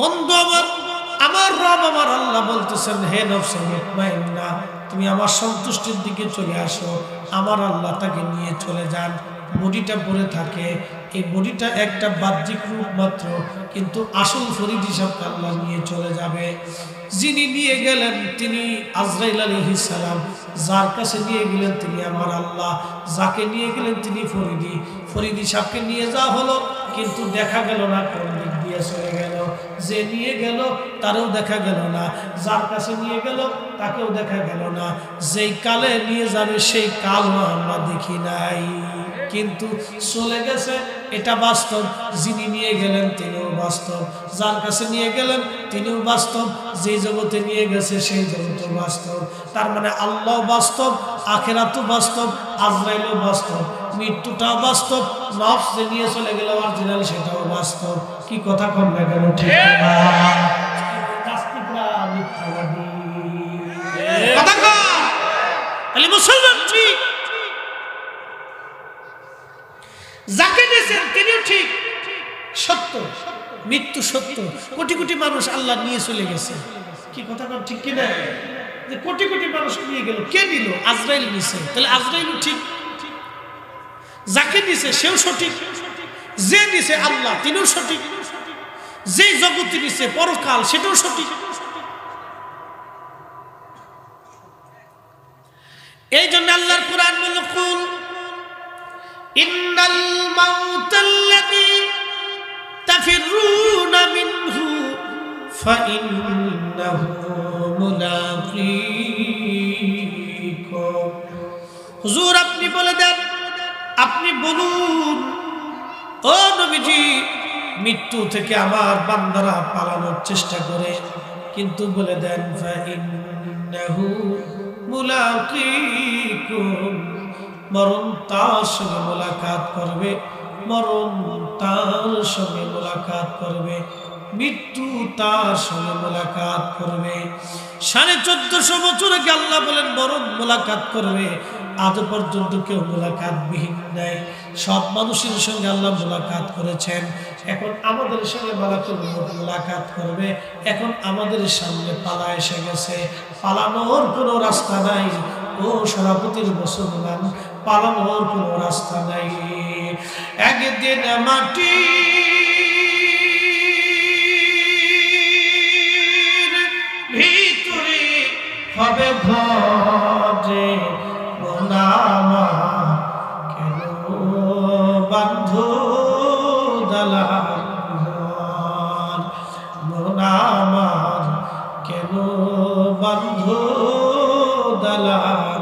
বন্ধু আমার রব আমার আল্লাহ বলতেছেন, হে নফসে মুতমাইন্না, তুমি আমার সন্তুষ্টির দিকে চলে আসো। আমার আল্লাহ তাকে নিয়ে চলে যান। বডিটা পড়ে থাকে, এই বডিটা একটা বাহ্যিক রূপ মাত্র, কিন্তু আসল ফরিদ হিসাবকে আল্লাহ নিয়ে চলে যাবে। যিনি নিয়ে গেলেন তিনি আজরাইল আলাইহিস সালাম, যার কাছে নিয়ে গেলেন তিনি আমার আল্লাহ, যাকে নিয়ে গেলেন তিনি ফরিদি সাহেবকে নিয়ে যাওয়া হলো, কিন্তু দেখা গেল না কোন দিক দিয়ে চলে গেল। যে নিয়ে গেল তারও দেখা গেল না, যার কাছে নিয়ে গেল তাকেও দেখা গেল না। যেই কালে নিয়ে যাবে সেই কালও আমরা দেখি নাই, কিন্তু চলে গেছে এটা বাস্তব। যিনি নিয়ে গেলেন তিনিও বাস্তব, যার কাছে নিয়ে গেলেন তিনিও বাস্তব, যে জগতে নিয়ে গেছে সেই জগৎও বাস্তব। তার মানে আল্লাহ বাস্তব, আখিরাতও বাস্তব, আজরাইলও বাস্তব, মৃত্যুটাও বাস্তব, নফস যে নিয়ে চলে গেল অরিজিনাল সেটাও বাস্তব। কি কথা কম না কেন? ঠিক না? নাস্তিকরা মিথ্যাবাদী। কথা কম তাহলে মুসলমান ঠিক, যাকে দিয়েছেন তিনিও ঠিক, সত্য, মৃত্যু সত্য। কোটি কোটি মানুষ আল্লাহ নিয়ে চলে গেছে। কি কথা কম ঠিক কিনা? যে কোটি কোটি মানুষ নিয়ে গেল, কে নিল? আজরাইল নিছে, তাহলে আজরাইল ঠিক। যাকে দিছে সেও সঠিক, যে দিছে আল্লাহ তিনিও সঠিক, যে জগতে দিছে পরকাল সেটাও সঠিক। এই জন্য আল্লাহর কোরআন বলল, কুল ইন্নাল মাউতাল্লাযী তাফিরুনা মিনহু ফাইন্নাহু মুলাকীকুম। হুজুর আপনি বলে দেন, আপনি বলুন ও নবীজি, মৃত্যু থেকে আমার বান্দারা পালানোর চেষ্টা করে, কিন্তু বলে দেন ফাইন্নাহু মুলাকীকুম, মরণ তার সঙ্গে মোলাকাত করবে, মরণ তার সঙ্গে মোলাকাত করবে, মৃত্যু তার সঙ্গে মোলাকাত করবে। 1450 বছর আগে আল্লাহ বলেন মরণ মোলাকাত করবে, আজ পর্যন্ত কেউ মোলাকাত বিহীন নাই। সব মানুষের সঙ্গে আল্লাহ মোলাকাত করেছেন, এখন আমাদের সঙ্গে মোলাকাত করবে। এখন আমাদের সামনে পালা এসে গেছে, পালানোর কোনো রাস্তা নাই। ও সভাপতির মুসলমান, পালানোর কোনো রাস্তা নাই। একদিন মাটি ভিতরে হবে ঘরে, মোনামা কেন বান্ধ দালান, মোনামার কেন বান্ধ দালান।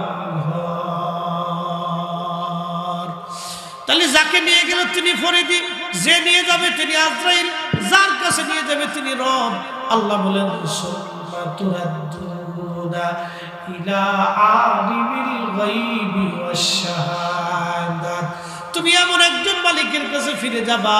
তাহলে যাকে নিয়ে গেল তিনি ফরিদি, যে নিয়ে যাবে তিনি আজরাইল, যার কাছে নিয়ে যাবে তিনি রব। আল্লাহ বলেন সুম্মা তুরাদ্দুনা ইলা আলিমিল গায়বি ওয়াশ শাহাদাত, তুমি এমন একজন মালিকের কাছে ফিরে যাবা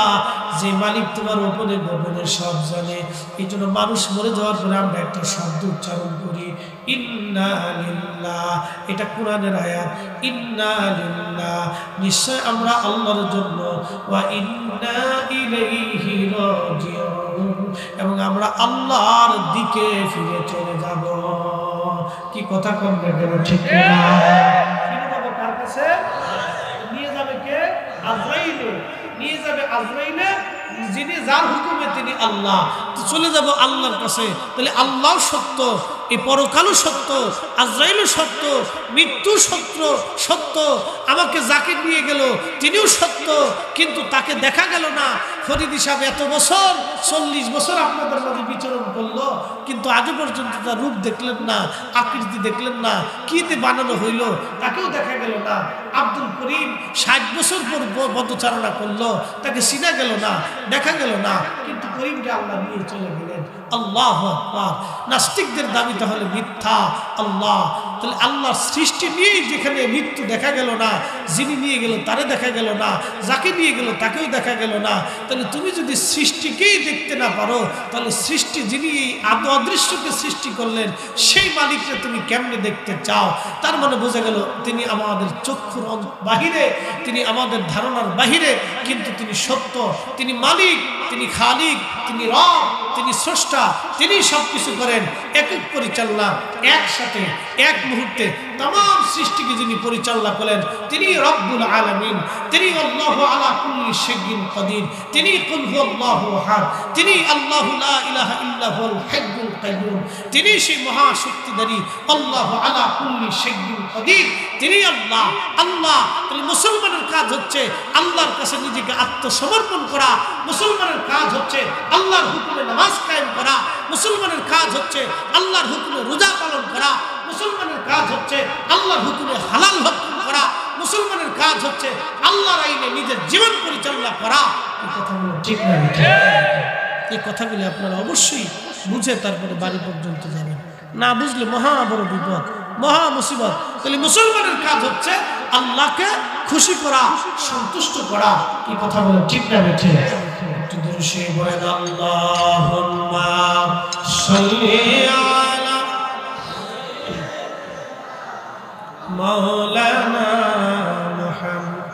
যে মালিক তোমার উপরে গোপনে সব জানে। এই জন্য মানুষ মরে যাওয়ার পরে আমরা একটা শব্দ উচ্চারণ করি, ইন্না লিল্লাহ। এটা কোরআনের আয়াত, ইন্না লিল্লাহ, নিশ্চয় আমরা আল্লাহর জন্য, ওয়া ইন্না ইলাইহি রাজিউন, এবং আমরা আল্লাহর দিকে ফিরে চলে যাব। কি কথা কম না কেন? ঠিক না? ফিরে যাব কার কাছে? নিয়ে যাবে কে? আজরাইলে। নিয়ে যাবে আজরাইলে, যিনি যার হুকুমে তিনি আল্লাহ। তো চলে যাব আল্লাহর কাছে। তাহলে আল্লাহ সত্য, এই পরকালও সত্য, আজরাইলও সত্য, মৃত্যু সত্য। আমাকে যাকে নিয়ে গেল তিনিও সত্য, কিন্তু তাকে দেখা গেল না। ফরিদি সাহেব এত বছর, 40 বছর আপনাদের মাঝে বিচরণ করলো, কিন্তু আজও পর্যন্ত তার রূপ দেখলেন না, আকৃতি দেখলেন না, কিতে বানানো হইল তাকেও দেখা গেল না। আব্দুল করিম 60 বছর পর পদচারণা করলো, তাকে চিনা গেল না, দেখা গেল না, কিন্তু করিমকে আল্লাহ নিয়ে চলে গেলেন। আল্লাহু আকবার। নাস্তিকদের দাবি তাহলে মিথ্যা। আল্লাহ, তাহলে আল্লাহর সৃষ্টি নিয়েই যেখানে মৃত্যু দেখা গেল না, যিনি নিয়ে গেল তারে দেখা গেল না, যাকে নিয়ে গেল তাকেও দেখা গেল না, তাহলে তুমি যদি সৃষ্টিকেই দেখতে না পারো, তাহলে সৃষ্টি যিনি অদৃশ্যকে সৃষ্টি করলেন সেই মালিককে তুমি কেমনে দেখতে চাও? তার মানে বোঝা গেল তিনি আমাদের চক্ষুর বাহিরে, তিনি আমাদের ধারণার বাহিরে, কিন্তু তিনি সত্য, তিনি মালিক, তিনি খালিক, তিনি রব, তিনি স্রষ্টা, তিনি সবকিছু করেন, একক পরিচালনা, একসাথে এক মুহূর্তে तमाम সৃষ্টিকে যিনি পরিচালনা করেন তিনি রব্বুল আলামিন, তিনি আল্লাহু আলা কুল্লি শাইইন কাদির, তিনি কুল হুয়াল্লাহু আহাদ, তিনি আল্লাহু লা ইলাহা ইল্লা হুয়াল হাইয়ুল কাইয়্যুম, তিনি সেই মহাশক্তিধারী আল্লাহু আলা কুল্লি শাইইন কাদির, তিনি আল্লাহ। আল্লাহ তাহলে মুসলমানের কাজ হচ্ছে আল্লাহর কাছে নিজেকে আত্মসমর্পণ করা, মুসলমানের কাজ হচ্ছে আল্লাহর হুকুমে নামাজ কায়েম করা, মুসলমানের কাজ হচ্ছে আল্লাহর হুকুমে রোজা পালন করা, মুসলমানের কাজ হচ্ছে আল্লাহর হুকুমে হালাল ভক্ষণ করা, মুসলমানের কাজ হচ্ছে আল্লাহর আইনে নিজের জীবন পরিচালনা করা। এই কথাগুলো ঠিক না? এই কথাগুলি আপনারা অবশ্যই বুঝে তারপরে বাড়ি পর্যন্ত যাবেন, না বুঝলে মহা বড় বিপদ, মহা মুসিবত। তাহলে মুসলমানের কাজ হচ্ছে আল্লাহকে খুশি করা, সন্তুষ্ট করা। কি কথা বলে ঠিক না? বেঠে একটু দূরে সে বলেন আল্লাহুম্মা সাল্লি আলা মাওলানা মুহাম্মদ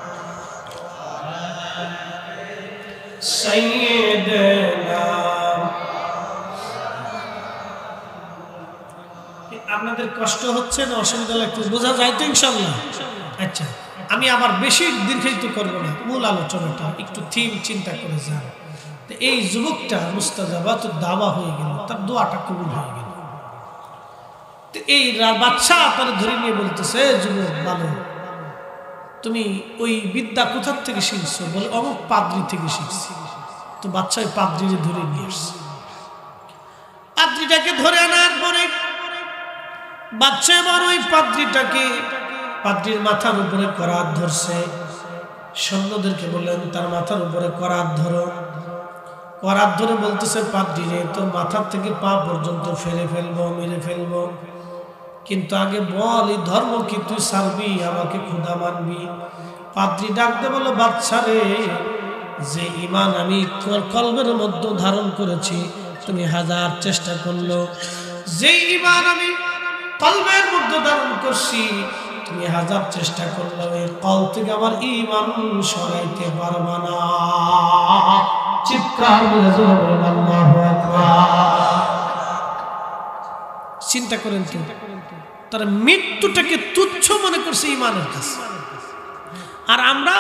সাইয়্যিদনা। আপনাদের কষ্ট হচ্ছে না? অসুবিধা লাগছে? বোঝা যায় তো ইনশাআল্লাহ? আচ্ছা, আমি আবার বেশি দীর্ঘায়িত করবো না, মূল আলোচনাটা একটু থিম চিন্তা করে যান। এই যুবকটা মুস্তাজাবাত দাওয়া হয়ে গেল, তার দোয়াটা কবুল হয়ে গেল। এই বাদশা তার ধরে নিয়ে বলতেছে, যুবক ভালো, তুমি ওই বিদ্যা কোথার থেকে শিখছো? বলে অমুক পাদ্রি থেকে শিখছি। তো বাদশা ওই পাদ্রিকে ধরে নিয়ে আসছে। পাদ্রিটাকে ধরে আনার পরে বাদশা এবার ওই পাদ্রিটাকে, পাদ্রির মাথার উপরে করাত ধরছে। সৈন্যদেরকে বললেন তার মাথার উপরে করাত ধরো। করাত ধরে বলতেছে, পাদ্রি রে, তোর মাথার থেকে পা পর্যন্ত ফেলে ফেলবো, মেরে ফেলবো, কিন্তু আগে বল এই ধর্ম কি তুই ছাড়বি, আমাকে খোদা মানবি? পাদ্রি ডাকতে বলল, বাদশা রে, যে ঈমান আমি কলবের মধ্যে ধারণ করেছি, তুমি হাজার চেষ্টা করলো, যে ঈমান আমি কলবের মধ্যে ধারণ করছি, তুমি হাজার চেষ্টা করলে এই কল থেকে আমার ঈমান সরাইতে পারবা না। চিৎকার করে জোরে বলেন আল্লাহু আকবার। চিন্তা করেন তো, তারা মৃত্যুটাকে তুচ্ছ মনে করছে ঈমানের কাছে, আর আমরা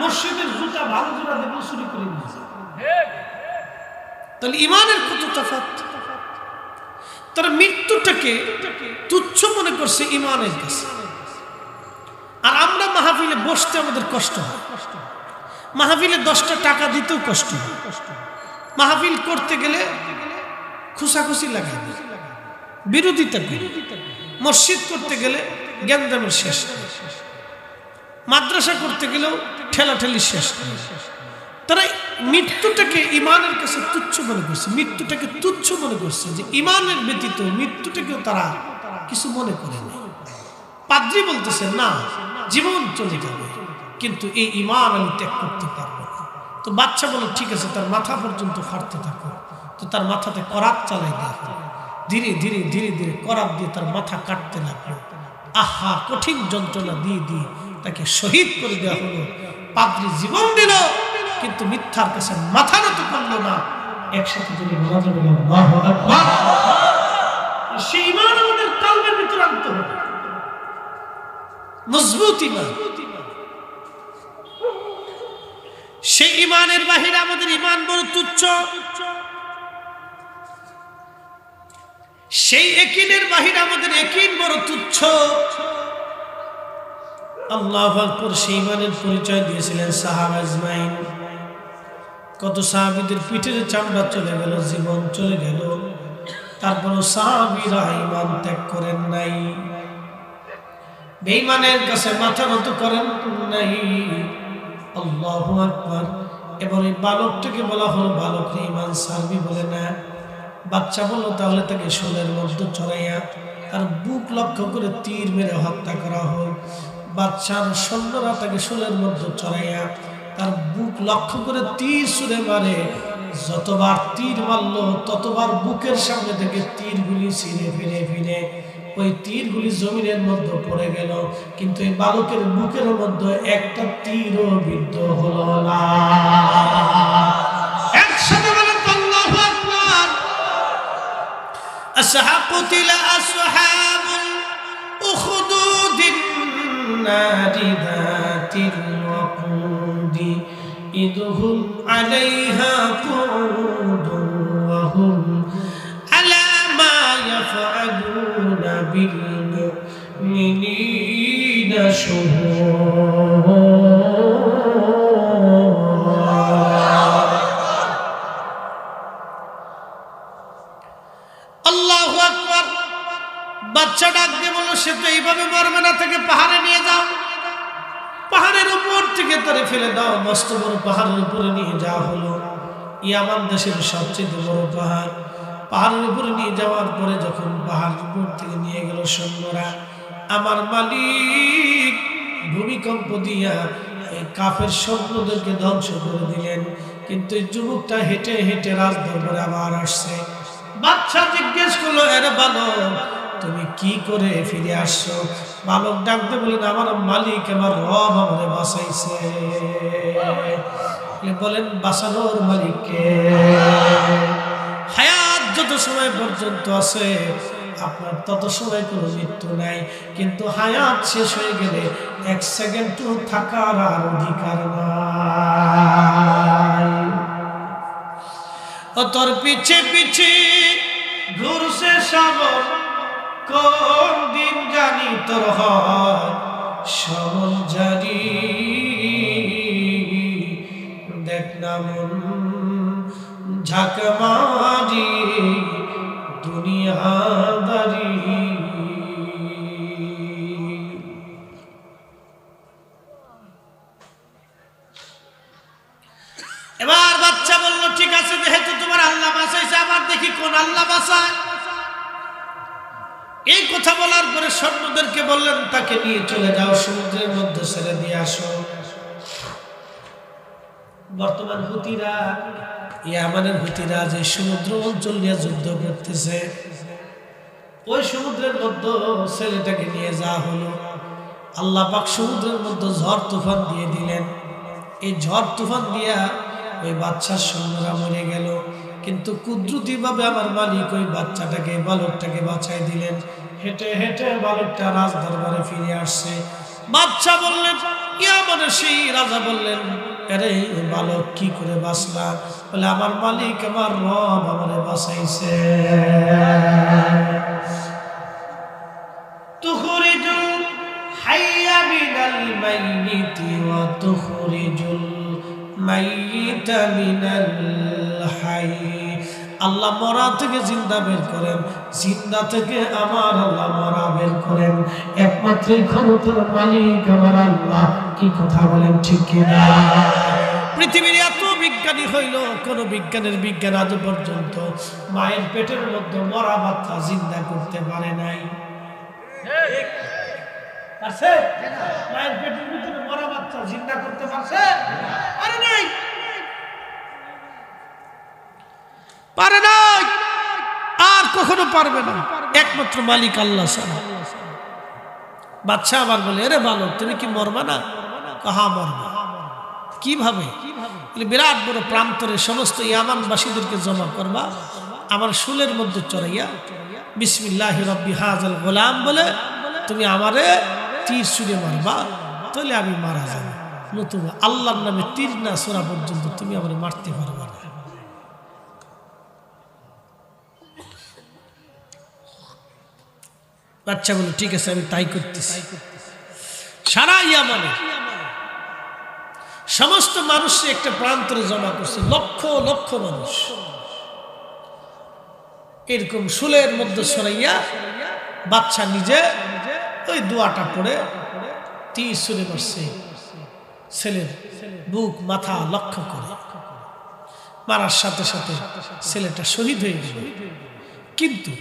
মসজিদের জুতা ভালো জোড়া দেব চুরি করে নিয়েছি। তাহলে ঈমানের কত তফাৎ! তারা মৃত্যুটাকে তুচ্ছ মনে করছে ঈমানের কাছে, আর আমরা মাহফিলে বসতে আমাদের কষ্ট হয়, মাহফিলে 10টা টাকা দিতেও কষ্ট হয়, মাহফিল করতে গেলে খুশাখুশি লাগে, বিরোধিতা করি, মসজিদ করতে গেলে গ্যাঞ্জামের শেষ, মাদ্রাসা করতে গেলেও ঠেলাঠেলি শেষ। তারা মৃত্যুটাকে ঈমানের কাছে তুচ্ছ মনে করছে, মৃত্যুটাকে তুচ্ছ মনে করছে, যে ঈমানের ব্যতীত মৃত্যুটাকেও তারা কিছু মনে করে না। পাদ্রী বলতেছে, না, জীবন চলে যাবে, কিন্তু এই ঈমান আমি ত্যাগ করতে পারবো না। তো বাচ্চা বলে, ঠিক আছে, তার মাথা পর্যন্ত ফাটতে থাকো। তো তার মাথাতে করাত চালাই দেওয়া হলো, ধীরে ধীরে ধীরে ধীরে করাত দিয়ে তার মাথা কাটতে লাগলো। আহা, কঠিন যন্ত্রণা দিয়ে দিয়ে তাকে শহীদ করে দেওয়া হলো। পাদ্রী জীবন দিল, কিন্তু মিথ্যার কাছে মাথা নত করলো না। একসাথে যদি বলা যাবে আল্লাহু আকবার, সেই ঈমান আমাদের কলবের ভিতরে আনতে হবে, মজবুত ঈমান। সেই ঈমানের বাহিরে আমাদের ঈমান বড় তুচ্ছ, সেই ইয়াকিনের বাহিরে আমাদের ইয়াকিন বড় তুচ্ছ। আল্লাহু আকবার। সেই ঈমানের পরিচয় দিয়েছিলেন সাহাবা আজমাইন। কত সাহাবীদের পিঠের চামড়া চলে গেল, জীবন চলে গেল, তারপরও সাহাবীরা ঈমান ত্যাগ করেন নাই, বেঈমানের কাছে মাথা নত করেন নাই। আল্লাহু আকবার। এবার এই বালকটাকে বলা হলো, বালক ঈমান ছাড়বি? বলে না। বাচ্চা বললো, তাহলে তাকে শোলের মধ্যে চড়াইয়া তার বুক লক্ষ্য করে তীর মেরে হত্যা করা হোক। বাচ্চার সৈন্যরা তাকে শোলের মধ্যে চড়াইয়া তার বুক লক্ষ্য করে তীর ছুঁড়ে মারে। যতবার তীর মারলো ততবার বুকের সামনে থেকে তীরগুলি ছিঁড়ে ফিরে ফিরে ওই তীরগুলি জমিনের মধ্যে পড়ে গেল, কিন্তু এই বালকের বুকের মধ্যে একটা তীরও বিদ্ধ হলো না। একসাথে বলেন আল্লাহু আকবার। قتل أصحاب الأخدود النار ذات الوقود إذ هم عليها قعود وهم على ما يفعلون بالمؤمنين شهود বাচ্চা ডাক দিয়ে বলল সে তো এইভাবে মরবে না, থেকে পাহাড়ে নিয়ে যাও, পাহাড়ের উপর থেকে তারে ফেলে দাও। মস্ত বড় পাহাড়ের উপরে নিয়ে যাওয়া হলো। ইয়ামান দেশের সবচেয়ে বড় পাহাড়। পাহাড়ের উপরে নিয়ে যাওয়ার পরে যখন পাহাড়ের উপর থেকে নিয়ে গেল সৈন্যরা, আমার মালিক ভূমিকম্প দিয়া এই কাফের সৈন্যদেরকে ধ্বংস করে দিলেন। কিন্তু এই যুবকটা হেঁটে হেঁটে রাজদরবারে আবার আসছে। বাদশা জিজ্ঞেস করলো, আরে বালক তুমি কি করে ফিরে আসছো? বালক ডাকতে বলেন, আমার মালিক আমার রব আমারে বাঁচাইছে। বলেন বাঁচানোর মালিককে? হায়াত যত সময় পর্যন্ত আছে আপনার তত সময় কোনো মৃত্যু নাই, কিন্তু হায়াত শেষ হয়ে গেলে এক সেকেন্ড থাকার আর অধিকার নাই। ও তোর পিছে পিছে ঘুরছে সবল, কোন দিন জানি তোর হয় সবল জানি। দেখ না মন ঝাঁক মারি দুনিয়াদারি। এবার বাচ্চা বলল, ঠিক আছে যেহেতু তোমার আল্লাহ বাঁচাইছে, আবার দেখি কোন আল্লাহ বাঁচায়। এই কথা বলার পরে সৈন্যদেরকে বললেন, তাকে নিয়ে চলে যাও, সমুদ্রের মধ্যে ছেড়ে দিয়ে আসো। বর্তমান হুতিরা, ইয়ামানের হুতিরা যে সমুদ্র অঞ্চল নিয়ে যুদ্ধ করতেছে, ওই সমুদ্রের মধ্যে ছেলেটাকে নিয়ে যাওয়া হলো। আল্লাহ পাক সমুদ্রের মধ্যে ঝড় তুফান দিয়ে দিলেন। এই ঝড় তুফান দিয়া ওই বাচ্চার সৈন্যরা মরে গেল, কিন্তু কুদরতি ভাবে আমার মালিক ওই বাচ্চাটাকে, বালকটাকে বাঁচাই দিলেন। হেঁটে হেঁটে বালকটা রাজ দরবারে ফিরে আসছে। বাচ্চা বললেন, ইয়ামানের সেই রাজা বললেন, আরে বালক কি করে বাঁচলা? বলে আমার মালিক আমার রব আমারে বাঁচাইছে। তুখরিজুল হাইয়া মিনাল মাইয়িতি ওয়া তুখরিজুল মাইয়িতা মিনাল হাইয়্যি। আল্লাহ মরা থেকে জিন্দা বের করেন, জিন্দা থেকে আমার আল্লাহ মরা বের করেন। একমাত্র ক্ষমতার মালিক আমার আল্লাহ। কি কথা বলেন ঠিক কিনা? পৃথিবীর এত বিজ্ঞানী হইল, কোন বিজ্ঞানের বিজ্ঞান আজ পর্যন্ত মায়ের পেটের মধ্যে মরা বাচ্চা জিন্দা করতে পারে নাই। পারছে? মায়ের পেটের ভিতরে মরা বাচ্চা জিন্দা করতে পারছে? পারে নাই, পারে নাই, আর কখনো পারবে না। একমাত্র মালিক আল্লাহ ছাড়া। বাচ্চা আবার বলে, আরে বালক তুমি কি মরবা না? কাহা মরবা? কিভাবে? বিরাট বড় প্রান্তরে সমস্ত ইয়ামানবাসীদেরকে জমা করবা, আমার শুলের মধ্যে চড়াইয়া বিসমিল্লাহি রাব্বি হাযাল গোলাম বলে তুমি আমারে তীর ছুঁড়ে মারবা, তাহলে আমি মারা যাব। নতুবা আল্লাহর নামে তীর না ছোড়া পর্যন্ত তুমি আমারে মারতে পারবা না। বাচ্চা বলে, ঠিক আছে আমি তাই করতেছি। সারা ইয়ামানে সমস্ত মানুষ একটা প্রান্তরে জমা করছে, লক্ষ লক্ষ মানুষ। এরকম শুলের মধ্যে সরাইয়া বাচ্চা নিজে ওই দোয়াটা পড়ে তীর ছুঁড়ে মারছে ছেলের বুক মাথা লক্ষ্য করে। মারার সাথে সাথে ছেলেটা শহীদ হয়ে গেল। কিন্তু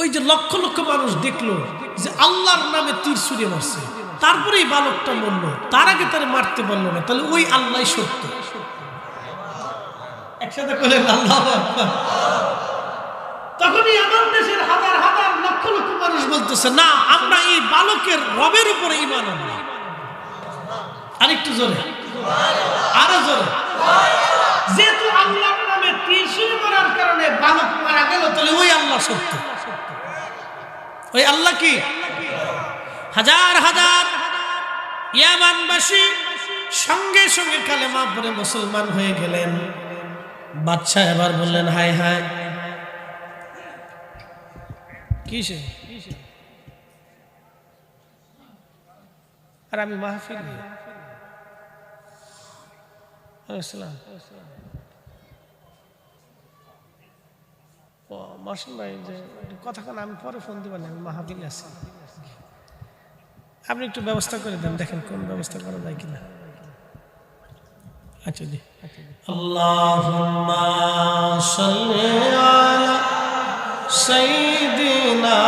ওই যে লক্ষ লক্ষ মানুষ দেখলো যে আল্লাহর নামে তীর ছুঁড়ে মারছে, তারপরেই বালকটা মরল, তার আগে তারা মারতে পারলো না, তাহলে ওই আল্লাহ সত্য। একসাথে বলেন আল্লাহু আকবার। তখনই আমার দেশের হাজার হাজার লক্ষ লক্ষ মানুষ বলতেছে, না আমরা এই বালকের রবের উপরে ঈমান আনবো। আরেকটু জোরে, আরো জোরে। যেহেতু আল্লাহর নামে তীর ছুঁড়ে মারার কারণে আমাকে মারা গেল, তাহলে ওই আল্লাহ সত্য। ওই আল্লাহ কি? হাজার হাজার ইয়ামানবাসী সঙ্গে সঙ্গে কালেমা পড়ে মুসলমান হয়ে গেলেন। বাদশা এবার বললেন, হায় হায়, কিসে? আর আমি মাহফিল মরসুম ভাই, যে কথাক্ষণ আমি পরে ফোন দিবেন, আমি মাহফিল আছি, আপনি একটু ব্যবস্থা করে দেন, দেখেন কোন ব্যবস্থা করা যায় কিনা। আচ্ছা জি। আল্লাহুম্মা সাল্লি আলা সাইয়্যিদিনা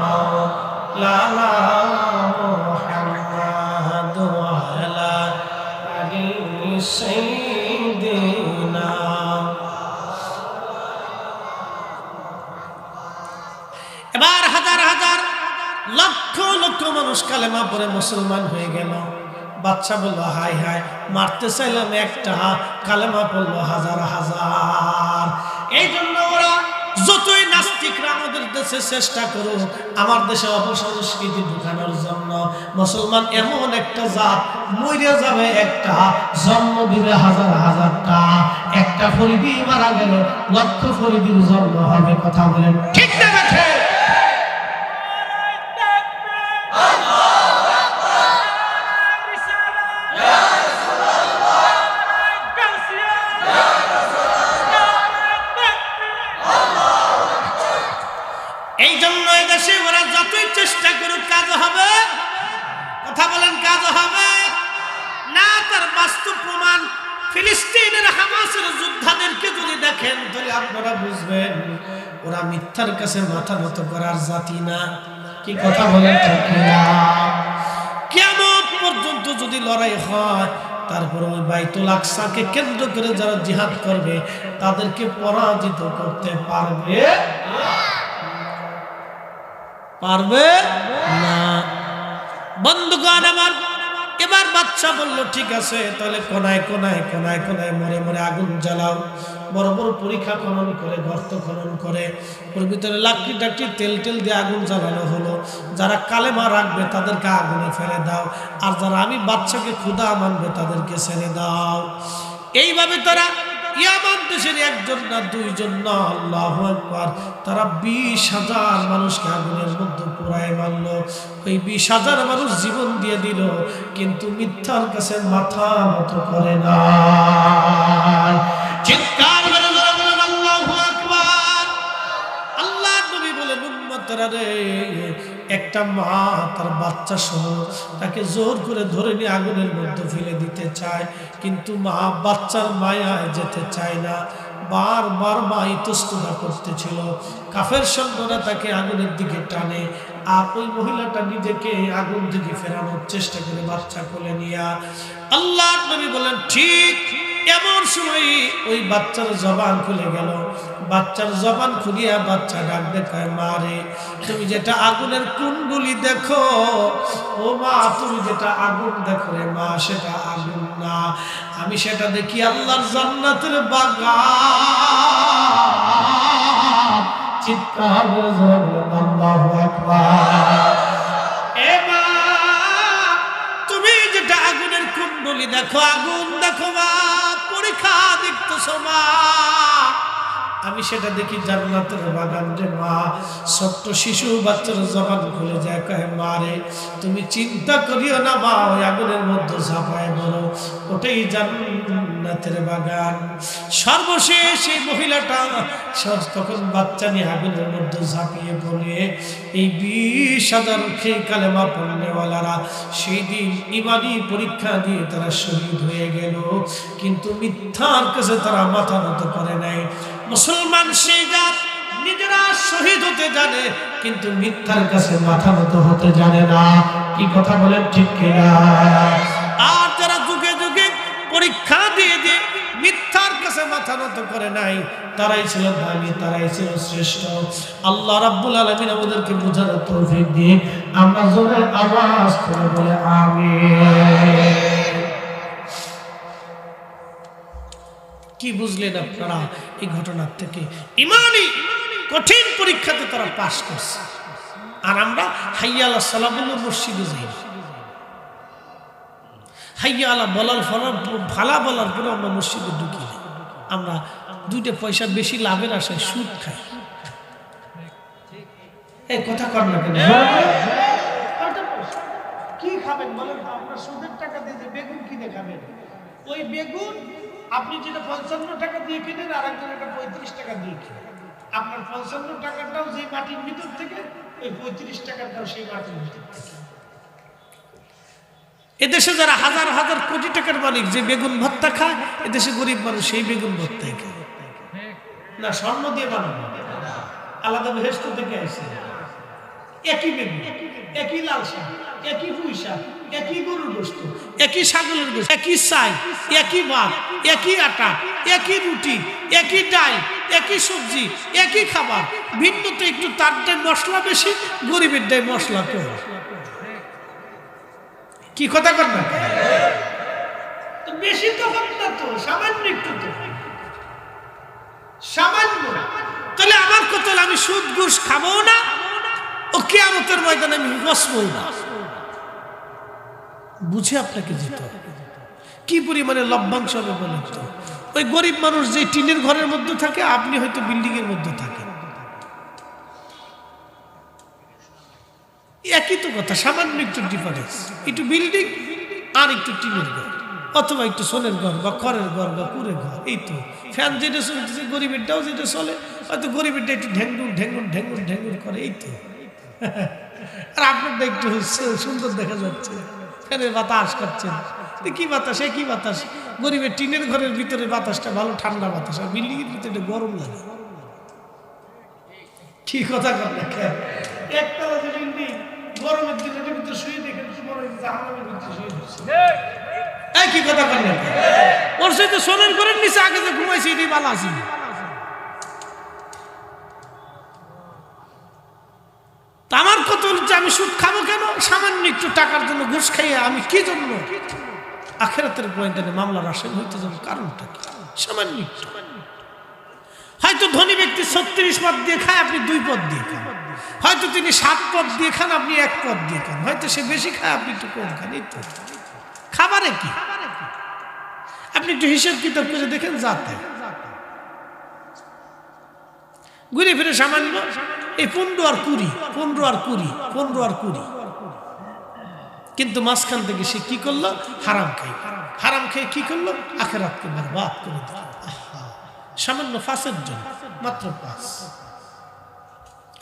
মাওলানা মুহাম্মাদ ওয়া আলা আলি সাইয়্যিদিনা। এবার হাজার হাজার লক্ষ লক্ষ মানুষ কালেমা পড়ে মুসলমান হয়ে গেল। বাদশা বলল, হায় হায়, মারতে চাইলাম একটা, কালেমা পড়লো হাজার হাজার। এই জন্য ওরা যতই নাস্তিকরা আমাদের দেশে চেষ্টা করুক, আমার দেশে অপসংস্কৃতি ঢুকানোর জন্য, মুসলমান এমন একটা জাত, মরে যাবে একটা, জন্ম দিবে হাজার হাজারটা। একটা ফরিদি মারা গেল, লক্ষ ফরিদির জন্ম হবে। কথা বলেন ঠিক না? এই জন্য এই দেশে ওরা যতই চেষ্টা করুক, কাজ হবে? কথা বলেন, কাজ হবে না? তার বাস্তব প্রমাণ ফিলিস্তিনের হামাসের যোদ্ধাদেরকে যদি দেখেন, তাহলে আপনারা বুঝবেন ওরা মিথ্যার কাছে মাথা নত করার জাতি না। কি কথা বলেন ঠিক না? কিয়ামত পর্যন্ত যদি লড়াই হয়, তারপরে ওই বাইতুল আকসাকে কেন্দ্র করে যারা জিহাদ করবে, তাদেরকে পরাজিত করতে পারবে না। বন্ধুগণ আমার, এবার বাদশা বলল, ঠিক আছে, তাহলে কোনায় কোনায় কোনায় কোনায় মরে মরে আগুন জ্বালাও। বড় বড় পরীক্ষা খনন করে, গর্ত খনন করে, ওর ভিতরে লাকড়ি টাকড়ি তেল টেল দিয়ে আগুন জ্বালানো হলো। যারা কালেমা রাখবে তাদেরকে আগুনে ফেলে দাও, আর যারা আমি বাদশাকে খুদা মানবে তাদেরকে ছেড়ে দাও। এইভাবে তারা ইয়ামান দেশের একজন না, দুইজন না, আল্লাহু আকবার, তারা 20,000 মানুষকে আগুনের মধ্যে পুরায় মারল। ওই 20,000 মানুষ জীবন দিয়ে দিল, কিন্তু মিথ্যার কাছে মাথা নত করে না। চিৎকার করে বলেন আল্লাহু আকবার। আল্লাহ নবী বলেন, উম্মতরা রে, একটা মা তার বাচ্চা সহ তাকে জোর করে ধরে নিয়ে আগুনের মধ্যে ফেলে দিতে চায়, কিন্তু মা বাচ্চার মায়ায় যেতে চায় না। বারবার মা ইতস্ততা করতেছিল। কাফের সৈন্যরা তাকে আগুনের দিকে টানে, আর ওই মহিলাটা নিজেকে আগুন থেকে ফেরানোর চেষ্টা করে বাচ্চা কোলে নিয়ে। আল্লাহ নবী বলেন, ঠিক এমন সময় ওই বাচ্চার জবান খুলে গেল। বাচ্চার জবান খুলিয়া বাচ্চা ডাক দেখায়, মা রে, তুমি যেটা আগুনের কুণ্ডলি দেখো, ও মা, তুমি যেটা আগুন দেখো রে মা, সেটা আগুন না, আমি সেটা দেখি আল্লাহর জান্নাতের বাগান। চিৎকার করে বলেন আল্লাহু আকবার। এ মা, তুমি যেটা আগুনের কুণ্ডলি দেখো, আগুন দেখো মা, পরীক্ষা দেখতেছো মা, আমি সেটা দেখি জান্নাতের বাগান রে মা। ছোট্ট শিশু বাচ্চার জবান খুলে যায়, কয়, মা রে, তুমি চিন্তা করিও না মা, ওই আগুনের মধ্যে ঝাঁপায় বলো, ওটাই জান্নাতের বাগান। সর্বশেষ এই মহিলাটা তখন বাচ্চা নিয়ে আগুনের মধ্যে ঝাঁপিয়ে পড়ে। এই 20,000 সেই কালেমা পড়নেওয়ালারা সেই দিন ইমানি পরীক্ষা দিয়ে তারা শহীদ হয়ে গেল, কিন্তু মিথ্যার কাছে তারা মাথা নত করে নাই। মুসলমান সেই জাত নিজেরা শহীদ হতে জানে, কিন্তু মিথ্যার কাছে মাথা নত হতে জানে না। কি কথা বলেন ঠিক কিনা? আর যারা যুগে যুগে পরীক্ষা দিয়ে দিয়ে মিথ্যার কাছে মাথা নত করে নাই, তারাই ছিল দামি, তারাই ছিল শ্রেষ্ঠ। আল্লাহ রাব্বুল আলামিন আমাদেরকে বোঝার তৌফিক দিয়ে আমরা জোরে আওয়াজ করে বলে আমিন। কি বুঝলেন আপনারা এই ঘটনার থেকে? ইমানি কঠিন পরীক্ষাতে তারা পাশ করছে, আর আমরা হাইয়া আলা সালাহ বলে মসজিদে যাই, হাইয়া আলা বলার ফালা বলার পরে আমরা মসজিদে ঢুকি না। আমরা 2 পয়সা বেশি লাভের আশায় সুদ খাই। এই কথা কর না কেন? কি খাবেন বলেন? আপনার সুদের টাকা দিয়ে বেগুন কিনে খাবেন, ওই বেগুন আপনি যেটা 55 টাকা দিয়ে কিনেন আর একজন এটা 35 টাকা দিয়ে কিনেন। আপনার 55 টাকাটাও যে মাটির ভিতর থেকে, ওই 35 টাকাটাও সেই মাটির ভিতর থেকে। এদেশে যারা হাজার হাজার কোটি টাকার মালিক যে বেগুন ভর্তা খায়, এদেশে গরিব মানুষ সেই বেগুন ভর্তাই খায় না। স্বর্ণ দিয়ে বানানো, আলাদা বেহেশত থেকে আসে। একই বেগুন, একই লাল শাক, একই পুঁই শাক, একই গরুর গোশত, একই ছাগলের গোশত, একই চাই, একই ভাত, একই আটা, একই রুটি, একই ডাল, একই সবজি, একই খাবার। ভিন্ন তো একটু তার ডাই মশলা বেশি, গরিবের ডাই মশলা কম। কি কথা কর না? বেশি তো হবে না, তো সামান্য একটু, তো সামান্য। তাহলে আমার কত, আমি সুদ ঘুষ খাবো না, ও কিয়ামতের ময়দানে আমি বসবো না। বুঝে আপনাকে যেতে হবে। কি পরিমাণে লভ্যাংশ হবে বলেন তো? ওই গরিব মানুষ যে টিনের ঘরের মধ্যে থাকে, আপনি হয়তো বিল্ডিং এর মধ্যে থাকেন, একই তো কথা, সামান্য একটু ডিফারেন্স। একটু বিল্ডিং আর একটু টিনের ঘর, অথবা একটু সোনের ঘর বা খড়ের ঘর বা কুড়ের ঘর। এই তো ফ্যান যেটা চলতেছে, গরিবেরটাও যেটা চলে, হয়তো গরিবেরটা একটু ঢেঙ্গুর ঢেঙ্গুর ঢেঙ্গুর ঢেঙ্গুর করে, এই তো। আর আপনারটা একটু সুন্দর দেখা যাচ্ছে, ফ্যানের বাতাস খাচ্ছেন। কি বাতাস? কি বাতাস? গরিবের টিনের ঘরের ভিতরে বাতাসটা ভালো ঠান্ডা বাতাস, আর বিল্ডিং এর ভিতরে গরম লাগে। কি কথা কর না? একতলা যে বিল্ডিং, গরমের দিনে ভিতরে শুয়ে দেখেন, জাহান্নামের ভিতরে শুয়ে দিচ্ছে। এই কি কথা কর না? ওর সাথে সোনার ঘরের নিচে আগে যে ঘুমাইছি, এটাই ভালো আছি। আমার কত হচ্ছে, আমি সুদ খাবো কেন? সামান্য একটু টাকার জন্য ঘুষ খাইয়ে আমি কি জন্য আখিরাতের ময়দানে মামলার আসামি হইতে যাব? কারণটা কি? সামান্য একটু। হয়তো ধনী ব্যক্তি 36 পদ দিয়ে খায়, আপনি 2 পদ দিয়ে খান। হয়তো তিনি 7 পদ দিয়ে খান, আপনি 1 পদ দিয়ে খান। হয়তো সে বেশি খায়, আপনি একটু কম খান। এই তো খাবারে কি? আপনি একটু হিসাব কিতাব করে দেখেন, যাতে ঘুরে ফিরে সামান্য এই 15 আর 20, 15 আর 20, 15 আর 20। কিন্তু মাঝখান থেকে সে কি করলো? হারাম খাই। হারাম খেয়ে কি করলো? আখিরাতকে বরবাদ করে দিল। সামান্য 5-এর জন্য, মাত্র 5।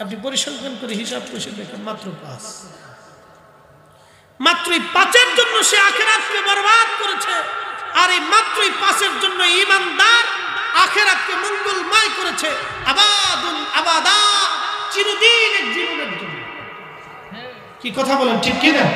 আপনি পরিসংখ্যান করে হিসাব করে দেখেন, মাত্র 5। মাত্র 5-এর জন্য সে আখিরাতকে বরবাদ করেছে। আর এই মাত্র 5-এর জন্য ঈমানদার আখিরাতকে মঙ্গলময় করেছে। আবাদুন আবাদা, চিরদিনের জীবনের জন্য। কি কথা বলেন, ঠিক কি না?